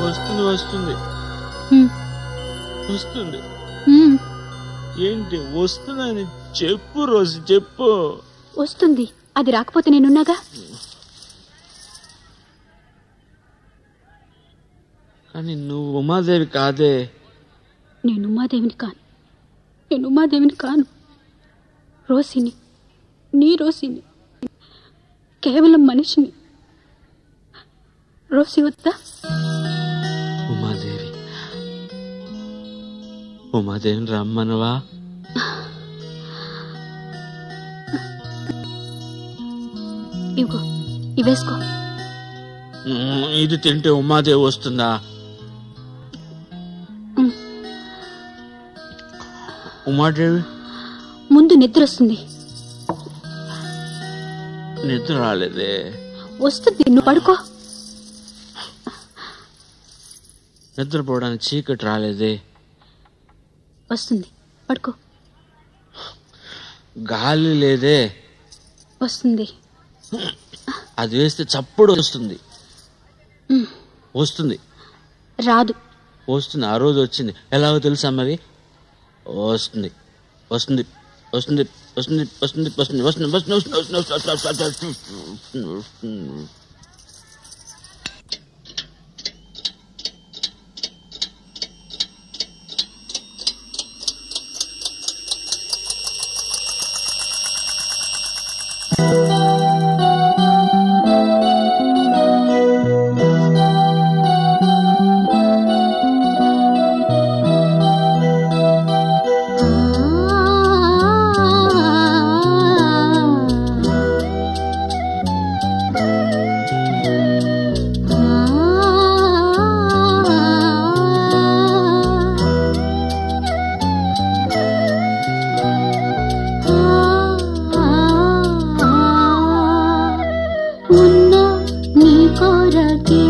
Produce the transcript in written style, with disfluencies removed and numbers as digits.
వస్తుంది వస్తుంది హ్మ్. వస్తుంది. హ్మ్. ఏంటి వస్తుందని చెప్పు రోజు, చెప్పు. వస్తుంది. అది రాకపోతే నేనున్నాగా. కానీ నువ్వు ఉమాదేవి కాదే. నేను ఉమాదేవిని కాను. రోసిని, నీ రోసిని, కేవలం మనిషిని. రోసి వద్దా? ఉమాదేవిని రమ్మనవా? ఇవ్వు, ఇవేసుకో. ఇది తింటే ఉమాదేవి వస్తుందా? ఉమాదేవి ముందు నిద్ర వస్తుంది. నిద్ర రాలేదే. వస్తుంది, నువ్వు పడుకో. నిద్రపోవడానికి చీకటి రాలేదే. వస్తుంది, పడుకో. గాలి లేదే. వస్తుంది. అది వేస్తే చప్పుడు వస్తుంది. వస్తుంది. రాదు. వస్తుంది. ఆ రోజు వచ్చింది. ఎలాగో తెలుసా మరి? వస్తుంది వస్తుంది వస్తుంది వస్తుంది వస్తుంది వస్తుంది వస్తుంది వస్తుంది. ఉన్న నీ కొరకే